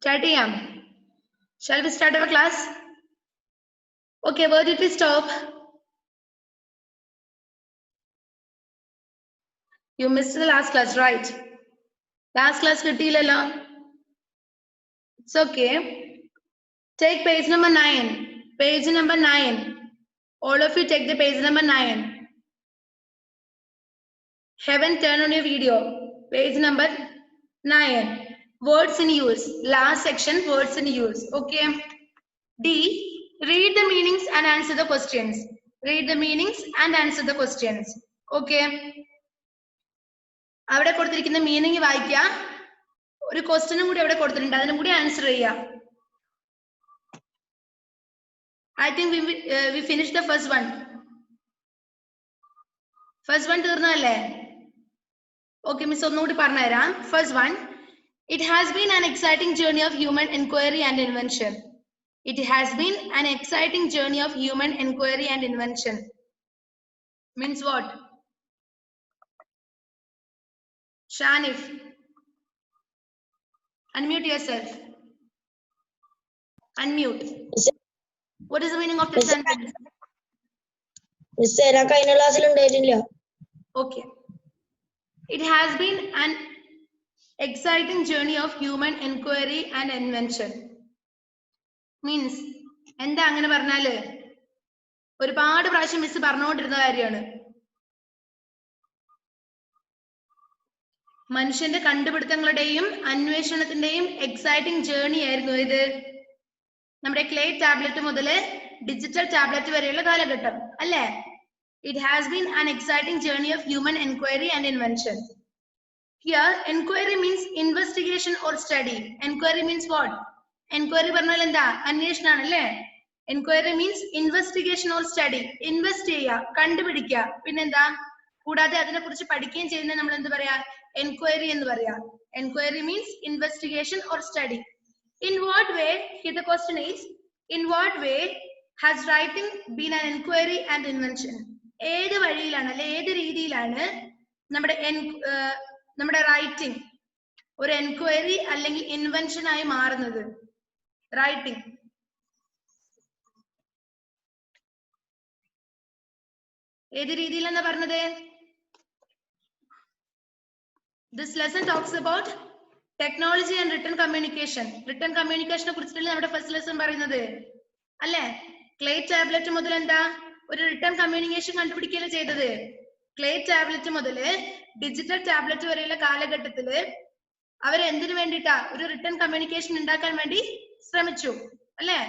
Start ചെയ്യാം. Shall we start our class? Okay, where did we stop? You missed the last class, right? Last class കിട്ടിയില്ലല്ലോ. It's okay. Take page number 9. Page number 9. All of you take the page number 9. Haven't turned on your video. Page number 9. Words in use. Last section, words in use. Okay. D. Read the meanings and answer the questions. Read the meanings and answer the questions. Okay. അവിടെ കൊടുത്തിരിക്കുന്ന meaning വായിക്കുക. ഒരു ക്വസ്റ്റ്യനും കൂടി അവിടെ കൊടുത്തിട്ടുണ്ട്, അതിനും കൂടി ആൻസർ ചെയ്യുക. I think we finished the first one. First one തീർന്നല്ലേ? Okay, miss ഒന്നുകൂടി പറഞ്ഞുതരാം. First one, it has been an exciting journey of human inquiry and invention. It has been an exciting journey of human inquiry and invention. Means what? Shanif, unmute yourself. Unmute. What is the meaning of the sentence? Miss, കഴിഞ്ഞ ക്ലാസ്സിൽ ഉണ്ടായിട്ടില്ല. Okay. It has been an exciting journey of human inquiry and invention. Means എന്താ അങ്ങനെ പറഞ്ഞാല് ഒരുപാട് പ്രാവശ്യം miss പറഞ്ഞുകൊണ്ടിരുന്ന കാര്യമാണ്. മനുഷ്യന്റെ കണ്ടുപിടുത്തങ്ങളുടെയും അന്വേഷണത്തിന്റെയും എക്സൈറ്റിംഗ് ജേർണി ആയിരുന്നു ഇത്. നമ്മുടെ ക്ലേ ടാബ്ലറ്റ് മുതൽ ഡിജിറ്റൽ ടാബ്ലറ്റ് വരെയുള്ള കാലഘട്ടം അല്ലേ? It has been an exciting journey of human inquiry and invention. Here, inquiry means investigation or study. Inquiry means what? Inquiry പറഞ്ഞാൽ എന്താ? അന്വേഷണമാണ് അല്ലേ? Inquiry means investigation or study. Invest ചെയ്യുക, കണ്ടുപിടിക്കുക, പിന്നെന്താ? കൂടാതെ അതിനെക്കുറിച്ച് പഠിക്കുകയും ചെയ്യുന്നത് നമ്മൾ എന്ത് പറയാ? Enquiry എന്ന് പറയാ. Enquiry means investigation or study. In what way? Here the question is, in what way has writing been an inquiry and invention? ഏത് വഴിയിലാണ് അല്ലെ ഏത് രീതിയിലാണ് നമ്മുടെ റൈറ്റിംഗ് ഒരു എൻക്വയറി അല്ലെങ്കിൽ ഇൻവെൻഷൻ ആയി മാറുന്നത്? റൈറ്റിംഗ് ഏത് രീതിയിലെന്നാ പറഞ്ഞത്? This lesson talks about technology and written communication. Written communication കുറിച്ചിട്ടല്ലേ നമ്മുടെ ഫസ്റ്റ് ലെസൺ പറയുന്നത് അല്ലേ? ക്ലേ ടാബ്ലറ്റ് മുതൽ എന്താ ഒരു റിട്ടൺ കമ്മ്യൂണിക്കേഷൻ കണ്ടുപിടിക്കുകയല്ലേ ചെയ്തത്? ക്ലേ ടാബ്ലറ്റ് മുതൽ ഡിജിറ്റൽ ടാബ്ലറ്റ് വരെയുള്ള കാലഘട്ടത്തില് അവരെന്തിനു വേണ്ടിയിട്ടാ ഒരു റിട്ടൺ കമ്മ്യൂണിക്കേഷൻ ഉണ്ടാക്കാൻ വേണ്ടി ശ്രമിച്ചു അല്ലേ?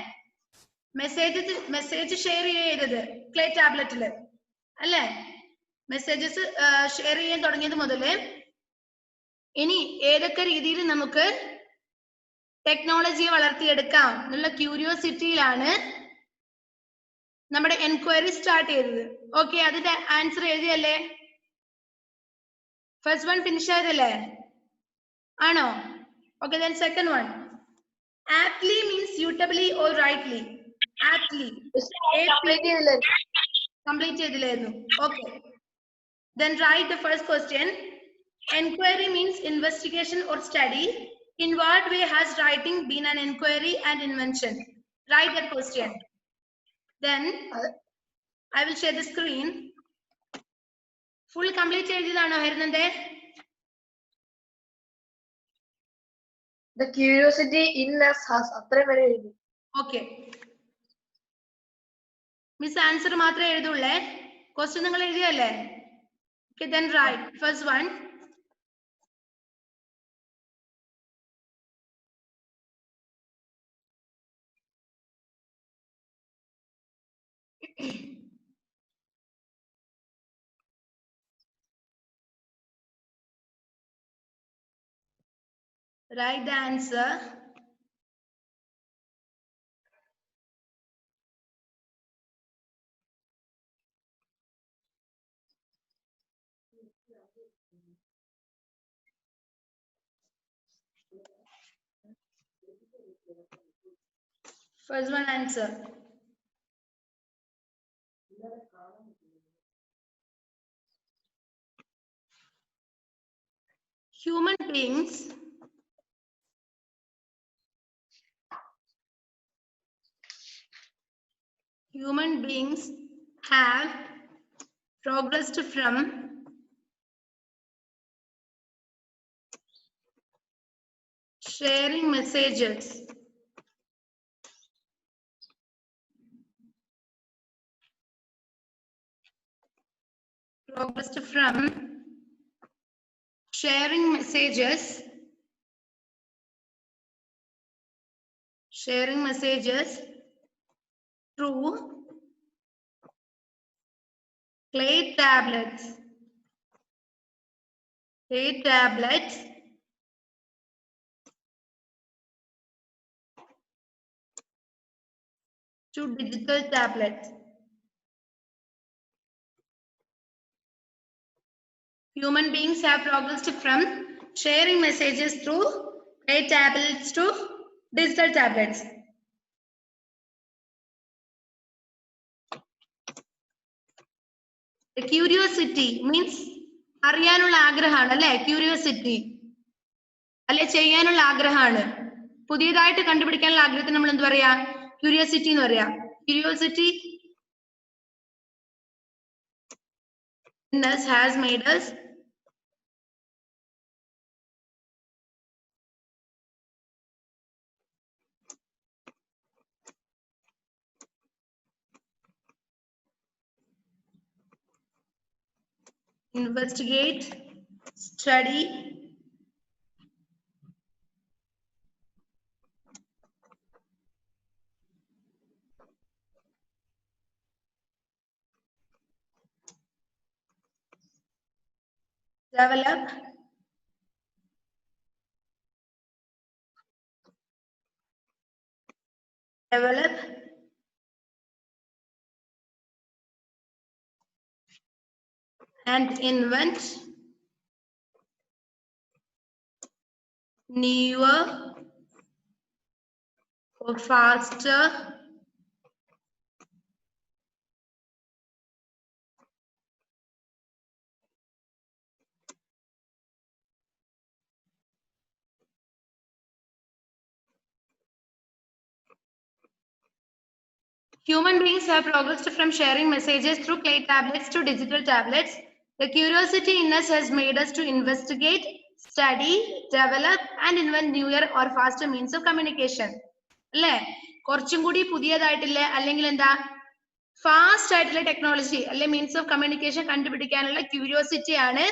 മെസ്സേജ് ഷെയർ ചെയ്തത് ക്ലേ ടാബ്ലറ്റില് അല്ലേ? മെസ്സേജസ് ഷെയർ ചെയ്യാൻ തുടങ്ങിയത് മുതല് ഇനി ഏതൊക്കെ രീതിയിൽ നമുക്ക് ടെക്നോളജിയെ വളർത്തിയെടുക്കാം എന്നുള്ള ക്യൂരിയോസിറ്റിയിലാണ് നമ്മുടെ എൻക്വയറി സ്റ്റാർട്ട് ചെയ്തത്. ഓക്കെ, അതിന്റെ ആൻസർ എഴുതിയല്ലേ? ഫസ്റ്റ് വൺ ഫിനിഷ് ആയതല്ലേ? ആണോ? Okay, then second one. Aptly means suitably or rightly. Aptly. Complete ചെയ്തില്ലായിരുന്നു. Okay. Then write the first question. Enquiry means investigation or study. In what way has writing been an inquiry and invention? Write that question. Then I will share the screen. Full complete ചെയ്തതാണോ ഹരിനന്ദേ? The curiosity in us has അത്രയും വരെ എഴുതി. Okay. Miss answer മാത്രമേ എഴുതുള്ളേ. Question നിങ്ങൾ എഴുതിയല്ലേ? Okay, then write first one. Write the answer. First one answer. Human beings Human beings have progressed from sharing messages through clay tablets to digital tablets. Human beings have progressed from sharing messages through clay tablets to digital tablets. The curiosity means അറിയാനുള്ള ആഗ്രഹമാണ് അല്ലേ curiosity അല്ലെ ചെയ്യാനുള്ള ആഗ്രഹമാണ് പുതിയതായിട്ട് കണ്ടുപിടിക്കാനുള്ള ആഗ്രഹത്തിന് നമ്മൾ എന്ത് പറയാ ക്യൂരിയോസിറ്റി എന്ന് പറയാ curiosity has made us investigate, study, develop, and invent newer or faster Human beings have progressed from sharing messages through clay tablets to digital tablets. The curiosity in us has made us to investigate, study, develop, and invent newer or faster means of communication. അല്ലേ കുറച്ചും കൂടി പുതിയതായിട്ടുള്ള അല്ലെങ്കിൽ എന്താ fast ആയിട്ടുള്ള technology അല്ലെ means of communication കണ്ടുപിടിക്കാനുള്ള curiosity ആണ്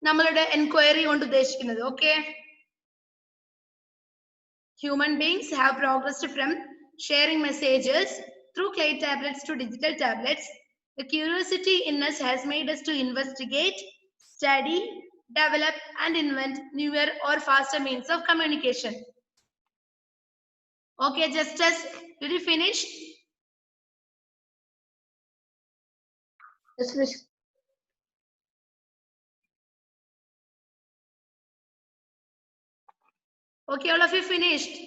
നമ്മളുടെ എൻക്വയറി കൊണ്ട് ഉദ്ദേശിക്കുന്നത് okay Human beings have progressed from sharing messages through clay tablets to digital tablets. The curiosity in us has made us to investigate, study, develop, and invent newer or faster means of communication. Okay, Justus, did you finish? Yes, miss. Okay, all of you finished?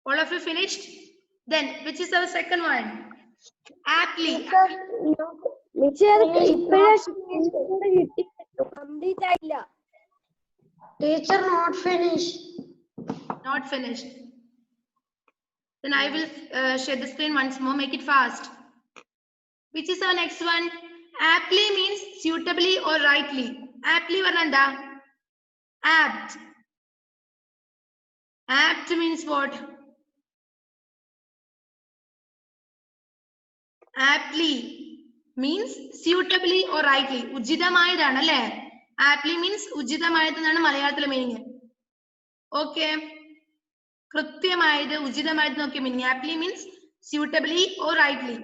All of you finished? Then, which is our second one? Aptly. Teacher, not finished. Not finished. Then I will share the screen once more. Make it fast. Which is our next one? Aptly means suitably or rightly. Aptly varnanda? Apt. Apt means what? Aptly means suitably or rightly. ഉചിതമായതാണ് അല്ലേ Aptly means ഉചിതമായതെന്നാണ് മലയാളത്തിലെ meaning okay കൃത്യമായത് ഉചിതമായത് Nokia meaning Aptly means suitably or rightly.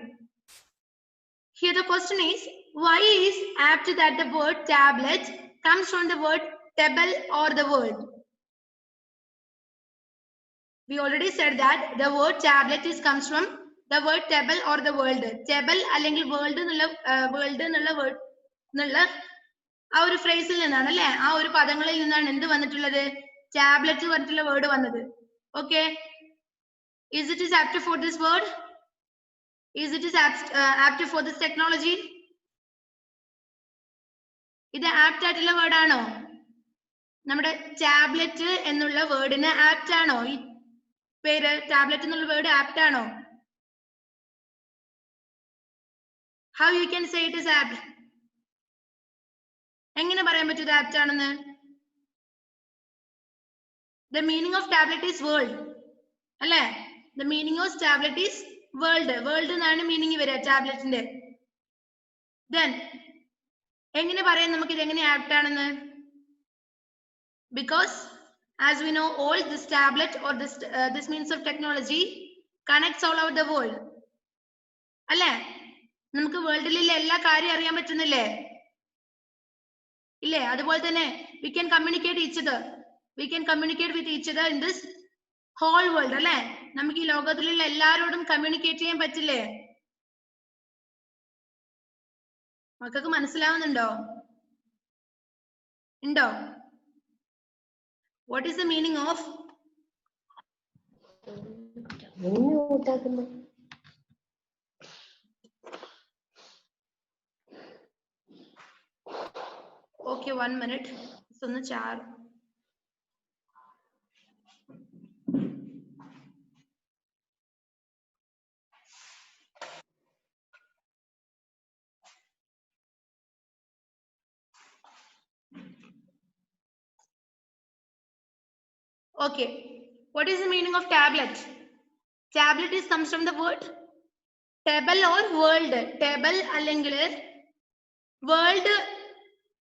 Here the question is, why is apt that the word tablet comes from the word table or the word? We already said that the word tablet comes from the word table or the world. Table അല്ലെങ്കിൽ world എന്നുള്ള word എന്നുള്ള ആ ഒരു ഫ്രേസിൽ നിന്നാണ് അല്ലേ ആ ഒരു പദങ്ങളിൽ നിന്നാണ് എന്ത് വന്നിട്ടുള്ളത് ടാബ്ലറ്റ് പറഞ്ഞിട്ടുള്ള വേർഡ് വന്നത് okay is it is apt for this word? Is it is apt for this technology? ഇത് ആപ്റ്റ് ആയിട്ടുള്ള വേർഡ് ആണോ നമ്മുടെ ടാബ്ലറ്റ് എന്നുള്ള വേർഡിന് ആപ്റ്റ് ആണോ പേര് ടാബ്ലറ്റ് എന്നുള്ള വേർഡ് ആപ്റ്റ് ആണോ? How you can say it is apt? എങ്ങനെ പറയാൻ പറ്റും ഇത് ആപ്റ്റ് ആണെന്ന്? The meaning of tablet is world. അല്ലേ? The meaning of tablet is world. World എന്നാണ് മീനിങ് വരിക ടാബ്ലറ്റിന്റെ. Then എങ്ങനെ പറയാൻ നമുക്ക് ഇത് എങ്ങനെ ആപ്റ്റ് ആണെന്ന്? Because as we know all this tablet or this means of technology connects all over the world. അല്ലേ? നമുക്ക് വേൾഡിലുള്ള എല്ലാ കാര്യം അറിയാൻ പറ്റുന്നില്ലേ? ഇല്ലേ? അതുപോലെ തന്നെ we can communicate each other. We can communicate with each other in this whole world. അല്ലേ? നമുക്ക് ഈ ലോകത്തിലുള്ള എല്ലാരോടും കമ്മ്യൂണിക്കേറ്റ് ചെയ്യാൻ പറ്റില്ലേ? മക്കൾക്ക് മനസ്സിലാവുന്നുണ്ടോ? ഉണ്ടോ? What is the meaning of? Okay, 1 minute. ഒന്ന് ചാർ. Okay, what is the meaning of tablet? Tablet is comes from the word table or world. Table അല്ലെങ്കിൽ world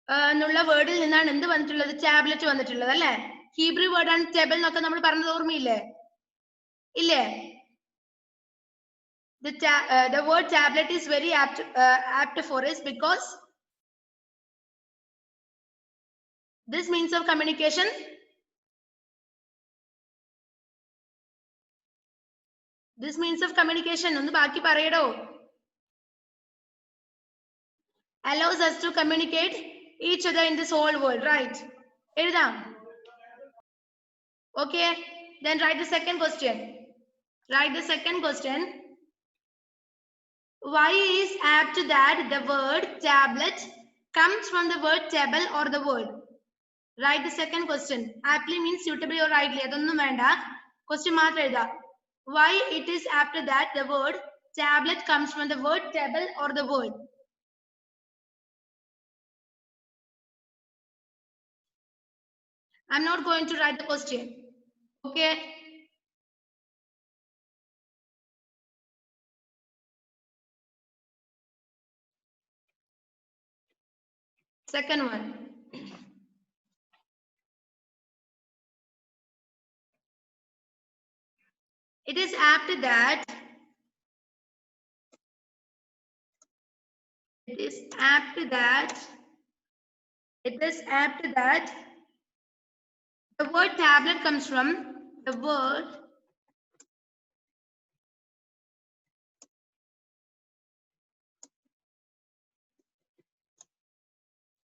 എന്നുള്ള വേർഡിൽ നിന്നാണ് എന്ത് വന്നിട്ടുള്ളത്? ടാബ്ലറ്റ് വന്നിട്ടുള്ളത് അല്ലേ? ഹീബ്രു വേർഡ് ആണ് ടേബിൾ എന്നൊക്കെ നമ്മൾ പറഞ്ഞത് ഓർമ്മയില്ലേ? ഇല്ലേ? The word tablet is very apt for us because this means of communication ഒന്ന് ബാക്കി പറയടോ. Allows us to communicate each other in this whole world, right? എഴുതാം. Okay, then write the second question. Why is apt that the word tablet comes from the word table or the word? Write the second question. Aptly means suitably or rightly. അതൊന്നും വേണ്ട. Question മാത്രം എഴുതാം. Why it is apt that the word tablet comes from the word table or the word? I'm not going to write the question. Okay. Second one. It is apt that the word tablet comes from the word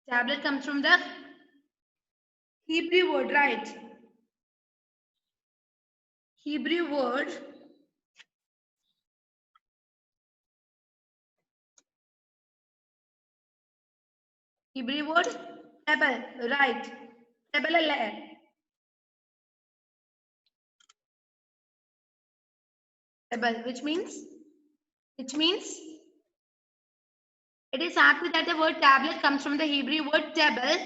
tablet comes from the Hebrew word, right? Hebrew word table, right? Table alle. Table, which means it is apt that the word tablet comes from the Hebrew word table,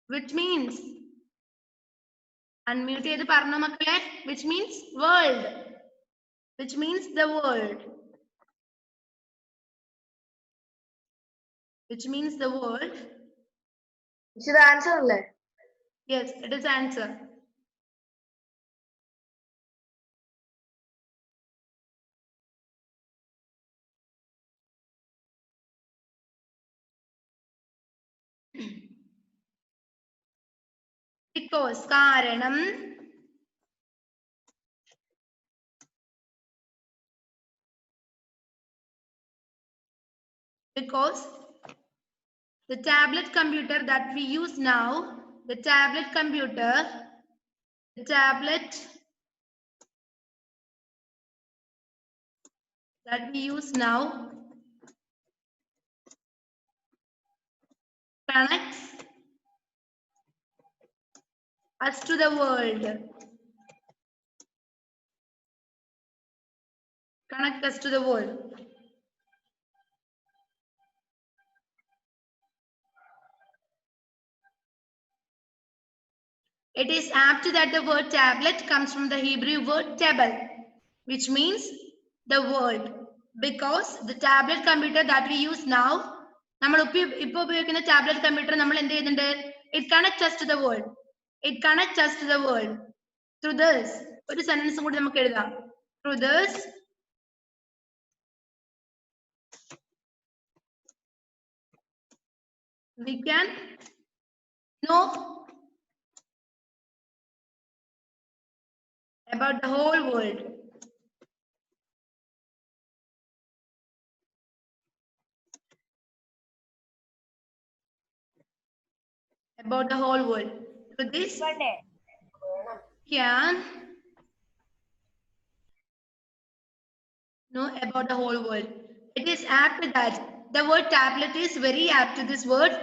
which means unmute ചെയ്ത് പറഞ്ഞോ മക്കളെ, which means world, which means the world, which means the world. Is it the answer അല്ലേ? Yes, it is answer. Because കാരണം because the tablet computer that we use now, the tablet that we use now connects us to the world. connect us to the world. It is apt that the word tablet comes from the Hebrew word table, which means the world, because the tablet computer that we use now, നമ്മൾ ഇപ്പോൾ ഉപയോഗിക്കുന്ന tablet computer നമ്മൾ എന്ത് ചെയ്യുന്നുണ്ട്? It connects us to the world. It connects us to the world. Through this, ഒരു സെന്റൻസും കൂടി നമുക്ക് എഴുതാം. Through this, we can know about the whole world. About the whole world. Through this, can know about the whole world. It is apt that the word tablet is very apt to this word.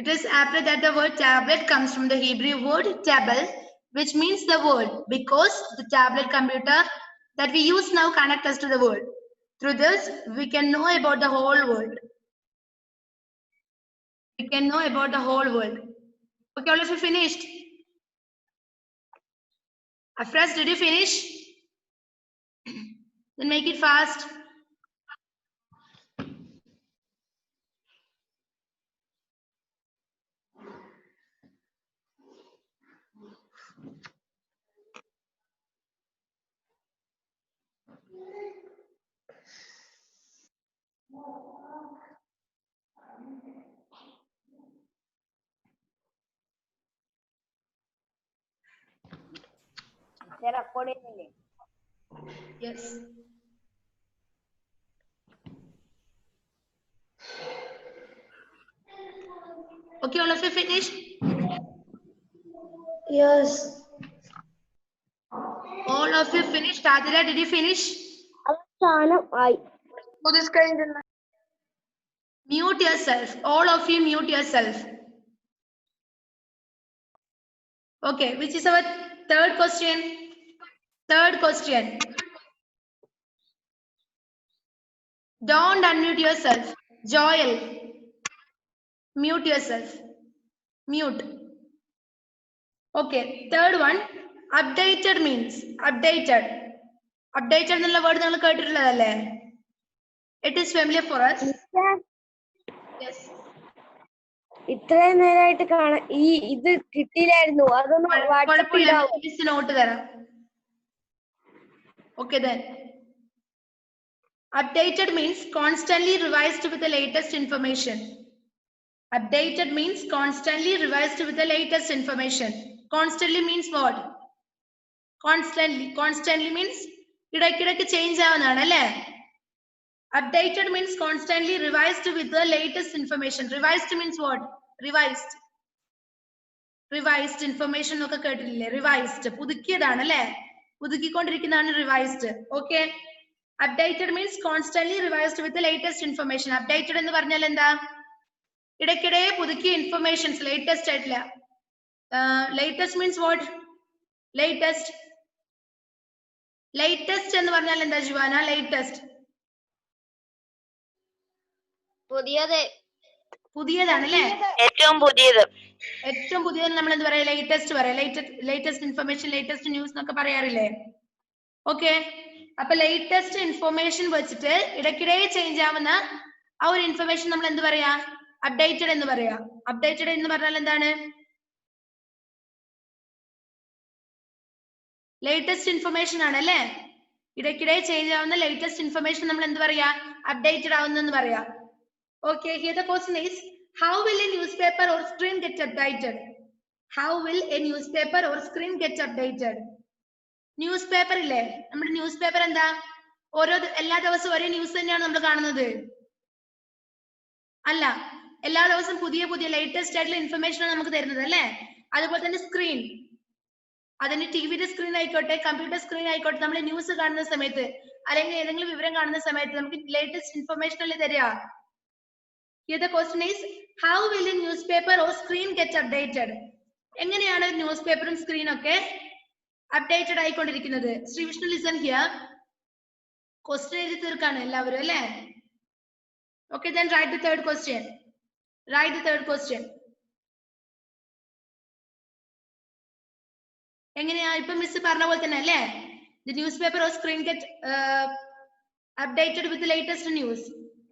It is apt that the word tablet comes from the Hebrew word table, which means the world, because the tablet computer that we use now connects us to the world. Through this, we can know about the whole world. We can know about the whole world. Okay, all of you finished? Afras, did you finish? Then make it fast. Yes. Okay, all of you finished? Yes. All of you finished? Adira, did you finish? Who this kind of Mute yourself. All of you mute yourself. Okay, which is our third question? Third question. Don't unmute yourself. Joel, mute yourself. Mute. Okay, third one. Updated means updated. Updated എന്നുള്ള word നിങ്ങൾ കേട്ടിട്ടുള്ളതല്ലേ? It is familiar for us. Yes. ഇത്രയും നേരമായിട്ട് കാണാൻ ഇത് കിട്ടിയില്ലായിരുന്നു. അതൊന്ന് വാട്സാപ്പിൽ not തരാം. Okay then. Updated means constantly revised with the latest information. Updated means constantly revised with the latest information. Constantly means what? Constantly means ഇടയ്ക്കിടയ്ക്ക് change ആവുന്നതാണ് അല്ലേ? Updated means constantly revised with the latest information. Revised means what? Revised. Revised information ഒക്കെ കേട്ടിട്ടില്ലേ? Revised. പുതുക്കിയതാണ് അല്ലേ? പുതുക്കിക്കൊണ്ടിരിക്കുന്നതാണ് revised. Okay. Updated means constantly revised with the latest information. Updated എന്ന് പറഞ്ഞാൽ എന്താ? ഇടയ്ക്കിടെ പുതുക്കിയ ഇൻഫർമേഷൻസ് ലേറ്റസ്റ്റ് ആയിട്ടില്ല. Latest means what? Latest. Latest എന്ന് പറഞ്ഞാൽ എന്താ ജുവാന? ലേറ്റസ്റ്റ് പുതിയതാണ് അല്ലേ? ഏറ്റവും പുതിയത്. ഏറ്റവും പുതിയത് നമ്മൾ എന്ത് പറയാ? ലേറ്റസ്റ്റ് പറയാം. ലേറ്റസ്റ്റ് ഇൻഫർമേഷൻ, ലേറ്റസ്റ്റ് ന്യൂസ് എന്നൊക്കെ പറയാറില്ലേ? ഓക്കെ, അപ്പൊ ലേറ്റസ്റ്റ് ഇൻഫർമേഷൻ വെച്ചിട്ട് ഇടയ്ക്കിടെ ചേഞ്ച് ആവുന്ന ആ ഒരു ഇൻഫർമേഷൻ നമ്മൾ എന്ത് പറയാ? അപ്ഡേറ്റഡ് എന്ന് പറയാ. അപ്ഡേറ്റഡ് എന്ന് പറഞ്ഞാൽ എന്താണ്? ലേറ്റസ്റ്റ് ഇൻഫർമേഷൻ ആണ് അല്ലേ? ഇടയ്ക്കിടെ ചേഞ്ച് ആവുന്ന ലേറ്റസ്റ്റ് ഇൻഫർമേഷൻ നമ്മൾ എന്ത് പറയാ? അപ്ഡേറ്റഡ് ആവുന്നെന്ന് പറയാ. Okay, here the question is, how will a newspaper or screen get updated? How will a newspaper or screen get updated? Newspaper ഇല്ലേ? നമ്മുടെ ന്യൂസ് പേപ്പർ എന്താ? എല്ലാ ദിവസവും ഒരേ ന്യൂസ് തന്നെയാണ് നമ്മൾ കാണുന്നത് അല്ല. എല്ലാ ദിവസവും പുതിയ പുതിയ ലേറ്റസ്റ്റ് ആയിട്ടുള്ള ഇൻഫർമേഷൻ ആണ് നമുക്ക് തരുന്നത് അല്ലേ? അതുപോലെ തന്നെ സ്ക്രീൻ, അതിന്റെ ടിവിയുടെ സ്ക്രീൻ ആയിക്കോട്ടെ, കമ്പ്യൂട്ടർ സ്ക്രീൻ ആയിക്കോട്ടെ, നമ്മൾ ന്യൂസ് കാണുന്ന സമയത്ത് അല്ലെങ്കിൽ ഏതെങ്കിലും വിവരം കാണുന്ന സമയത്ത് നമുക്ക് ലേറ്റസ്റ്റ് ഇൻഫർമേഷൻ അല്ലേ തരിക? Here the question is, how will a newspaper or screen get updated? എങ്ങനെയാണ് ന്യൂസ് പേപ്പറും സ്ക്രീനും ഒക്കെ അപ്ഡേറ്റഡ് ആയിക്കൊണ്ടിരിക്കുന്നത്? Shri Vishnu, listen here. Question എഴുതി തീർക്കാണ് എല്ലാവരും അല്ലേ? Okay, then write the third question. Write the third question. എങ്ങനെയാ ഇപ്പൊ മിസ് പറഞ്ഞ പോലെ തന്നെ അല്ലേ? The newspaper or screen get updated with the latest news.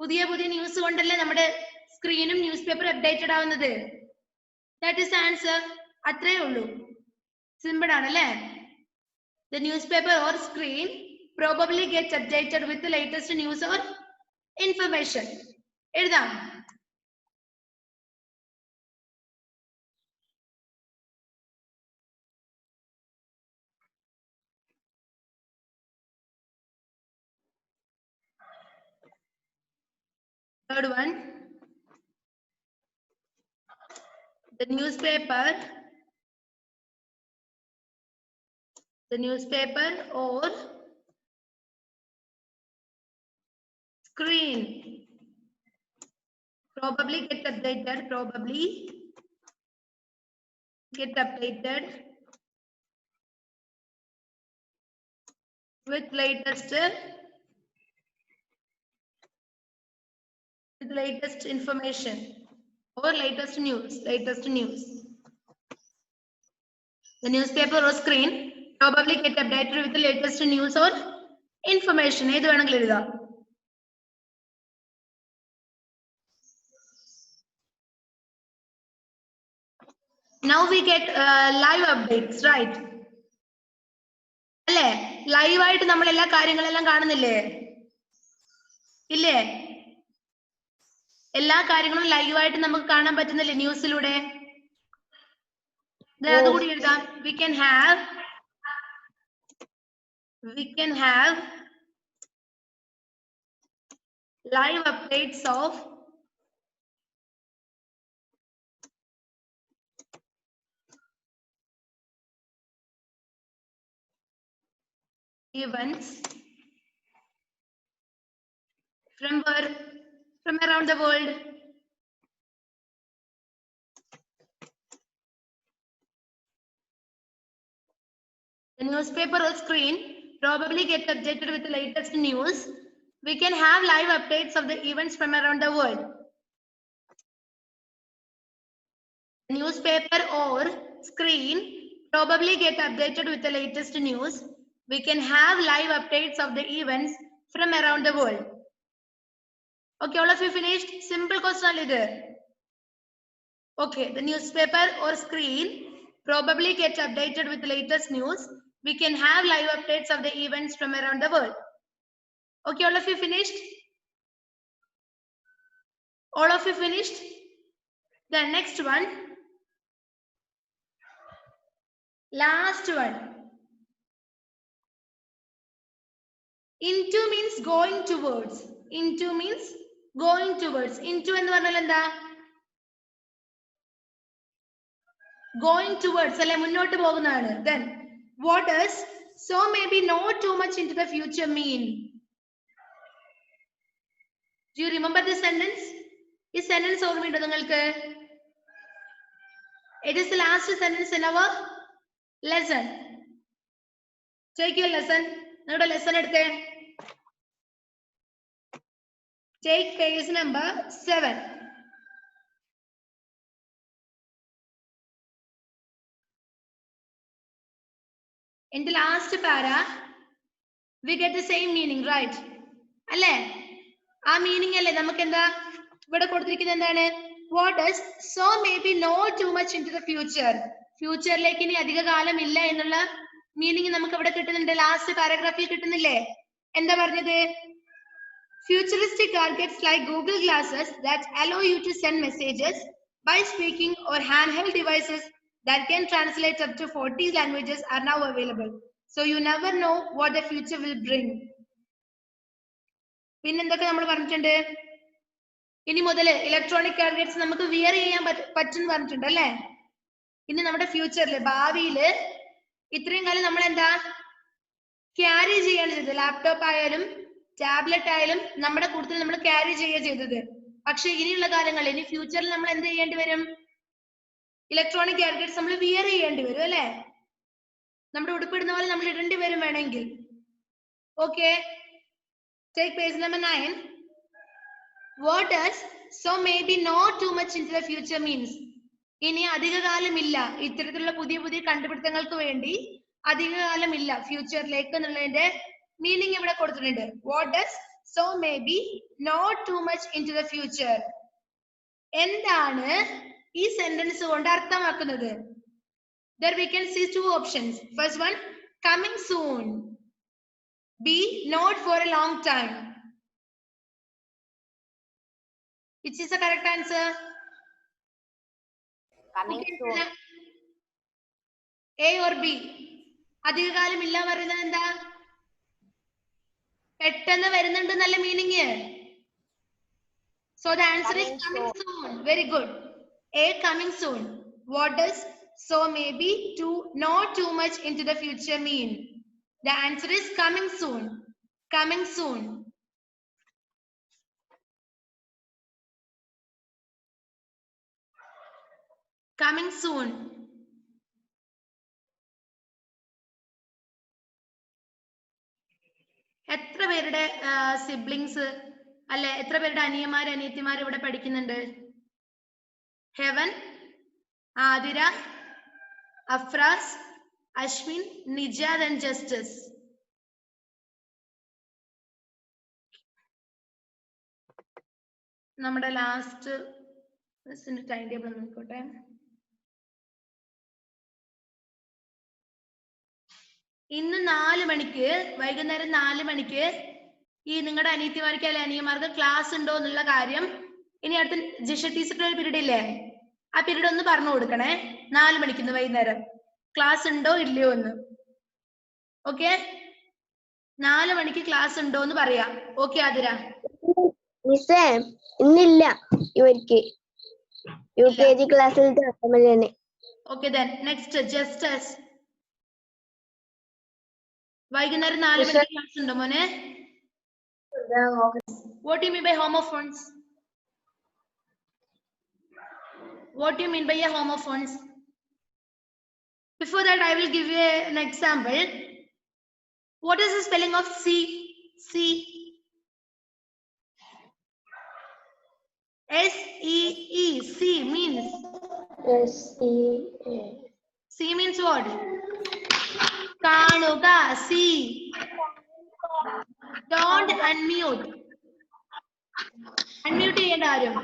പുതിയ പുതിയ ന്യൂസ് കൊണ്ടല്ലേ നമ്മുടെ സ്ക്രീനും ന്യൂസ് പേപ്പർ അപ്ഡേറ്റഡ് ആവുന്നത്. That is answer. അത്രേ ഉള്ളൂ. സിമ്പിൾ ആണ് അല്ലേ? The newspaper or screen probably gets updated with the latest news or information. എഴുതാം. Third one, the newspaper or screen probably get updated with latest information or latest news. The newspaper or screen probably get updated with the latest news or information. ഏത് വേണമെങ്കിലും എഴുതാം. Now we get live updates, right? അല്ലേ? Live ആയിട്ട് നമ്മൾ എല്ലാ കാര്യങ്ങളെല്ലാം കാണുന്നില്ലേ? ഇല്ലേ? എല്ലാ കാര്യങ്ങളും ലൈവ് ആയിട്ട് നമുക്ക് കാണാൻ പറ്റുന്നില്ലേ ന്യൂസിലൂടെ? അതുകൂടി എഴുതാം. We can have live updates of events from around the world. The newspaper or screen probably get updated with the latest news. We can have live updates of the events from around the world. The newspaper or screen probably get updated with the latest news. We can have live updates of the events from around the world. Okay, all of you finished? Simple question is okay. The newspaper or screen probably get updated with the latest news. We can have live updates of the events from around the world. Okay, all of you finished? All of you finished? The next one, last one. Into means going towards. Into means going towards. Into എന്ന് പറഞ്ഞാൽ എന്താ? Going towards അല്ലെ, മുന്നോട്ട് പോകുന്നതാണ്. Then what does so maybe not too much into the future mean? Do you remember this sentence? This sentence ഓർമ്മയുണ്ടോ നിങ്ങൾക്ക്? It is the last sentence in our lesson. Take your lesson. നിങ്ങളുടെ lesson എടുത്തേ. Take page number 7. In the last para, we get the same meaning, right? അല്ലേ? ആ meaning അല്ലേ നമുക്ക് എന്താ ഇവിടെ കൊടുത്തിരിക്കുന്നത്? എന്താണ്? What does so maybe not too much into the future. ഫ്യൂച്ചറിലേക്ക് ഇനി അധിക കാലം ഇല്ല എന്നുള്ള മീനിങ് നമുക്ക് ഇവിടെ കിട്ടുന്നുണ്ട്. ലാസ്റ്റ് പാരഗ്രാഫിൽ കിട്ടുന്നില്ലേ? എന്താ പറഞ്ഞത്? Futuristic gadgets like Google Glasses that allow you to send messages by speaking or handheld devices that can translate up to 40 languages are now available. So you never know what the future will bring. പിന്നെന്തൊക്കെ നമ്മൾ പറഞ്ഞിട്ടുണ്ട്? ഇനി മുതൽ electronic gadgets നമുക്ക് wear ചെയ്യാൻ പറ്റും പറഞ്ഞിട്ടുണ്ട് അല്ലേ? ഇനി നമ്മുടെ ഫ്യൂച്ചറിൽ ഭാവിയില് ഇത്രയും കാലം നമ്മൾ എന്താ ക്യാരി ചെയ്യാണ് ചെയ്തത്. ലാപ്ടോപ്പ് ആയാലും ടാബ്ലറ്റ് ആയാലും നമ്മുടെ കൂടുതൽ നമ്മൾ ക്യാരി ചെയ്യുക ചെയ്തത്. പക്ഷെ ഇനിയുള്ള കാലങ്ങളിൽ ഇനി ഫ്യൂച്ചറിൽ നമ്മൾ എന്ത് ചെയ്യേണ്ടി വരും? ഇലക്ട്രോണിക് ഗാഡ്ജറ്റ്സ് നമ്മൾ വിയർ ചെയ്യേണ്ടി വരും അല്ലെ? നമ്മുടെ ഉടുപ്പിടുന്ന പോലെ നമ്മൾ ഇടേണ്ടി വരും വേണമെങ്കിൽ. Okay, Take page number 9. What does so maybe not too much into the future means? ഇനി അധികകാലമില്ല ഇത്തരത്തിലുള്ള പുതിയ പുതിയ കണ്ടുപിടുത്തങ്ങൾക്ക് വേണ്ടി അധികകാലമില്ല ഫ്യൂച്ചറിലേക്ക് എന്നുള്ളതിന്റെ മീനിങ് ഇവിടെ കൊടുത്തിട്ടുണ്ട്. What does so may be not too much into the future. എന്താണ് ഈ സെന്റൻസ് കൊണ്ട് അർത്ഥമാക്കുന്നത്? There we can see two options. First one, coming soon. B, not for a long time. Which is the correct answer? Coming soon. A or B? അധികകാലം ഇല്ല പറയുന്നത് എന്താ? പെട്ടെന്ന് വരുന്നുണ്ട് നല്ല meaning. So the answer is coming soon. Very good. A, coming soon. What does so maybe not too much into the future mean? The answer is coming soon. Coming soon. Coming soon. എത്ര പേരുടെ siblings അല്ലെ എത്ര പേരുടെ അനിയന്മാര് അനിയത്തിമാര് ഇവിടെ പഠിക്കുന്നുണ്ട്? Heaven, Athira, Afras, Ashwin, Nejad and justice. നമ്മുടെ last time table നോക്കട്ടെ. ഇന്ന് 4 മണിക്ക് വൈകുന്നേരം 4 മണിക്ക് ഈ നിങ്ങളുടെ അനിയത്തിമാർക്ക് അല്ലെ അനിയന്മാർക്ക് ക്ലാസ് ഉണ്ടോ എന്നുള്ള കാര്യം ഇനി അടുത്ത ജിഷ ടീച്ചറുടെ ഒരു പീരീഡ് ഇല്ലേ, ആ പീരീഡ് ഒന്ന് പറഞ്ഞു കൊടുക്കണേ. 4 മണിക്ക് ഇന്ന് വൈകുന്നേരം ക്ലാസ് ഉണ്ടോ ഇല്ലയോ എന്ന്. ഓക്കെ, 4 മണിക്ക് ക്ലാസ് ഉണ്ടോ എന്ന് പറയാം. ഓക്കെ ആതിര? മിസ്സേ ഇന്നില്ല, ഇവർക്ക് UKG ക്ലാസ്സിൽ. Okay then next Justus. വൈകുന്നേരം 4 മണിക്ക് ക്ലാസ് ഉണ്ടോ മോനെ? What do you mean by homophones? What do you mean by a homophones? Before that, I will give you an example. What is the spelling of C? C. S-E-E. C means? S-E-A. C means what? Kanuga. C. Don't unmute. Unmute ചെയ്യേണ്ട ആരും.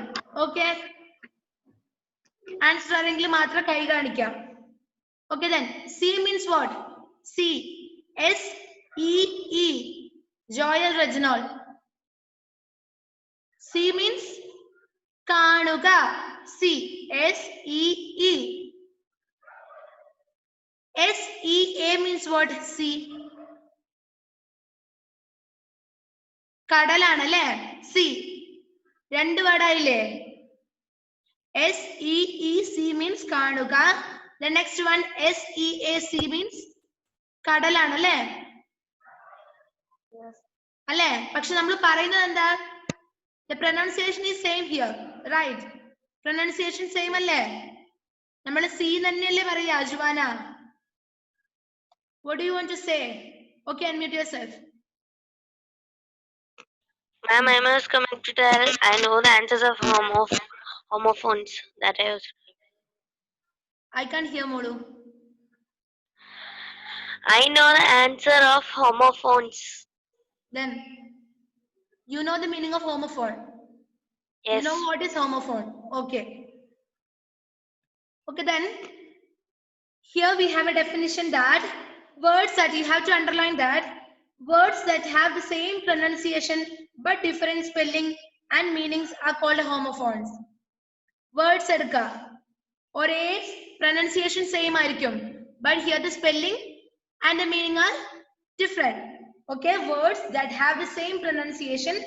Okay. Answer ആരെങ്കിലും മാത്രം കൈ കാണിക്കാം. Okay then. C means what? C. S-E-E. Joel Reginald. C means കാണുക. C. S-E-E. S-E-A means what? C. കടലാണ് അല്ലേ? C. 2 വേർഡായില്ലേ? S-E-E. C means കാണുക. The next one S-E-A-C means കടലാണ് അല്ലേ? അല്ലേ? പക്ഷെ നമ്മൾ പറയുന്നത് എന്താ? The pronunciation is same here, right? Pronunciation same അല്ലേ? നമ്മൾ C തന്നെയല്ലേ പറയാ അജുവാന? What do you want to say? Okay, unmute yourself. Ma'am, I was coming to tell I know the answers of homophones that I was. I can't hear Molu. I know the answer of homophones. Then you know the meaning of homophone. Yes. You know what is homophone? Okay. Okay, then here we have a definition that words that you have to underline that words that have the same pronunciation but different spelling and meanings are called homophones. Words എടുക്ക, ഒരേ pronunciation same ആയിരിക്കും, but here the spelling and the meaning are different. Okay, words that have the same pronunciation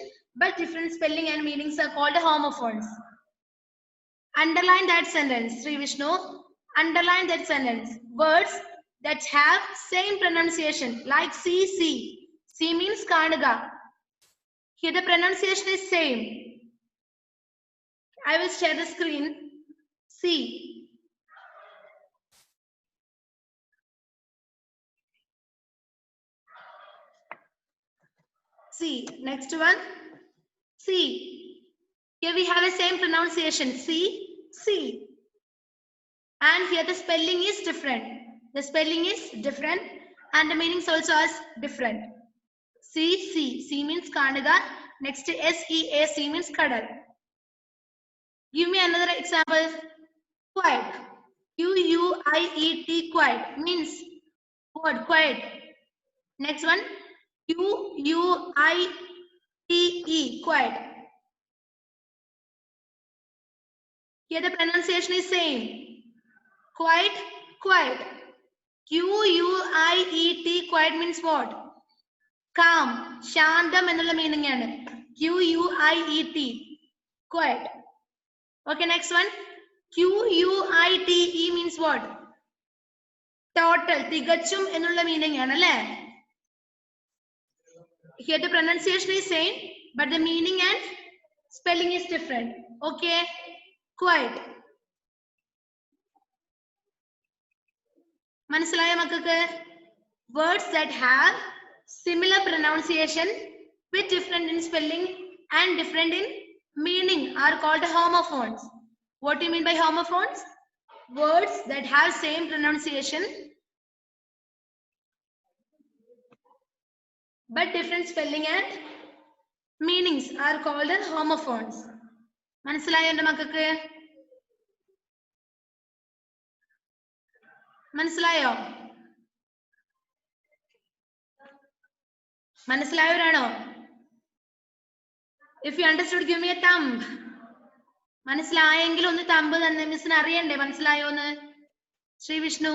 but different spelling and meanings are called homophones. Underline that sentence, Sri Vishnu. Underline that sentence. Words that have same pronunciation, like C. C means കാണുക. Here the pronunciation is same. I will share the screen. C. C. Next one, C. Here we have the same pronunciation, C, C. And here the spelling is different. The spelling is different and the meanings also is different. C, C. C means Kanuga. Next S, E, A, C means Kadal. Give me another example. Quiet. Q, U, I, E, T, quiet means what? Quiet. Next one, Q, U, I, T, E, quiet. Here the pronunciation is same. Quiet, quiet. Q, U, I, E, T, quiet means what? Calm. Shantam ennulla meaning aanu. Q, U, I, E, T, quiet. Okay, next one. Q, U, I, T, E means what? Total. Tigachum ennulla meaning aanu alle. Here the pronunciation is same, but the meaning and spelling is different. Okay, quiet. മനസ്സിലായ മക്കൾക്ക്? Words that have similar pronunciation with different in spelling and different in meaning are called homophones. What do you mean by homophones? Words that have same pronunciation but different spelling and meanings are called homophones. മനസ്സിലായോ എൻ്റെ മക്കൾക്ക്? മനസ്സിലായോ? മനസ്സിലായവരാണോ? If you understood, give me a thumb. മനസ്സിലായെങ്കിൽ ഒന്ന് thumb തന്നെ, മിസ്സിന് അറിയണ്ടേ മനസ്സിലായോന്ന്? ശ്രീ വിഷ്ണു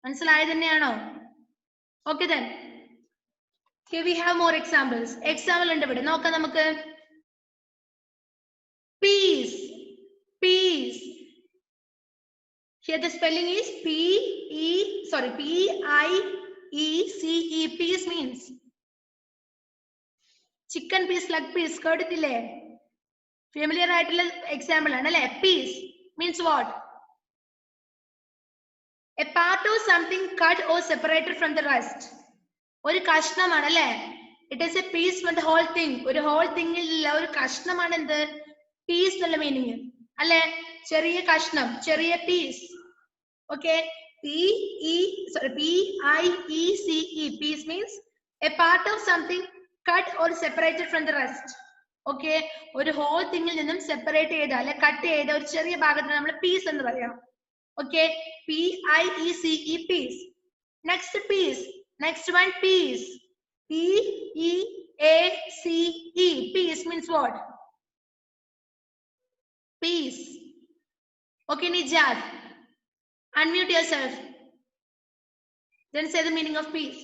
മനസ്സിലായ തന്നെയാണോ? Okay then. Here we have more examples. Example ഉണ്ട് ഇവിടെ നോക്കാം നമുക്ക്. Peace. Peace. Here the spelling is P-I-E-C-E. Peace means chicken piece, leg piece. കേട്ടിട്ടില്ലേ? Familiar ആയിട്ടുള്ള example ആണ് അല്ലേ? Piece means what? A part of something cut or separated from the rest. ഒരു കഷ്ണമാണ് അല്ലേ? It is a piece from the whole thing. ഒരു whole thing ഇല്ല, ഒരു കഷ്ണമാണ് എന്ത്? Piece എന്നുള്ള മീനിങ് അല്ലേ? ചെറിയ കഷ്ണം, ചെറിയ piece. Okay, P-I-E-C-E. Piece means a part of something cut or separated from the rest. Okay, ഒരു whole thingil നിന്നും separate ചെയ്ത അല്ലെ കട്ട് ചെയ്ത ഒരു ചെറിയ ഭാഗത്തിന് നമ്മൾ piece എന്ന് പറയാം. Okay, P-I-E-C-E. Piece. Next piece. Next one, peace. P-E-A-C-E. Peace means what? Peace. Okay, Nijat. Unmute yourself. Then say the meaning of peace.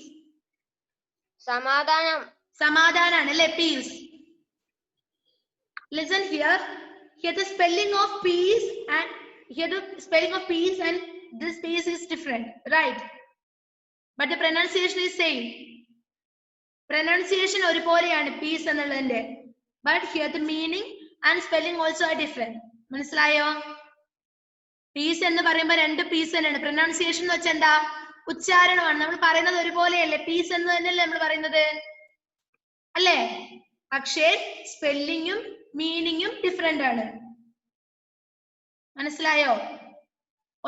സമാധാനം. സമാധാനാണ് അല്ലേ? Peace. Listen here. Here the spelling of peace and here the spelling of peace and this peace is different, right? But the pronunciation is same. Pronunciation ഒരുപോലെയാണ് peace എന്നുള്ളതിന്റെ. But here the meaning and spelling also are different. മനസ്സിലായോ? Piece എന്ന് പറയുമ്പോൾ രണ്ട് piece തന്നെയാണ്. Pronunciation എന്ന് വെച്ചാൽ എന്താ? ഉച്ചാരണമാണ്. നമ്മൾ പറയുന്നത് ഒരുപോലെയല്ലേ? പീസ് എന്ന് തന്നെയല്ലേ നമ്മൾ പറയുന്നത് അല്ലേ? പക്ഷേ സ്പെല്ലിങ്ങും മീനിങ്ങും ഡിഫറെന്റ് ആണ്. മനസ്സിലായോ?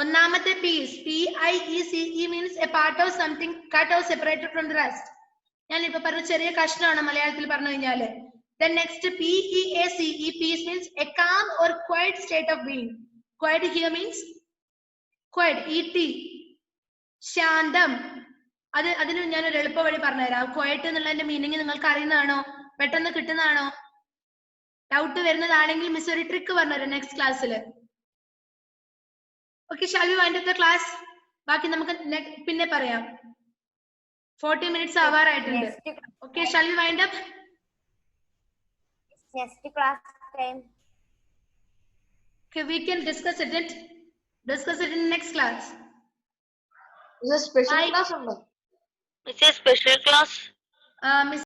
ഒന്നാമത്തെ piece P-I-E-C-E means a part of something cut or separated from the rest. ഞാൻ ഇപ്പൊ പറഞ്ഞ ചെറിയ കഷ്ണമാണ് മലയാളത്തിൽ പറഞ്ഞു കഴിഞ്ഞാല്. Then next P-E-A-C-E. Peace means a calm or quiet state of being. Quiet here means quiet. E-T. ശാന്തം. അതിന് ഞാൻ ഒരു എളുപ്പ വഴി പറഞ്ഞുതരാം. ക്വയറ്റ് എന്നുള്ളതിന്റെ മീനിങ് നിങ്ങൾക്ക് അറിയുന്നതാണോ? പെട്ടെന്ന് കിട്ടുന്നതാണോ? ഡൗട്ട് വരുന്നതാണെങ്കിൽ മിസ് ഒരു ട്രിക്ക് പറഞ്ഞുതരാം നെക്സ്റ്റ് ക്ലാസ്സിൽ. Okay, shall we wind up the class? ബാക്കി നമുക്ക് പിന്നെ പറയാം. 40 minutes ആവാറായിട്ടുണ്ട്. Okay, shall we wind up? Next class time. Okay, we can discuss it in next class. Is a special class or no? It's a special class. Miss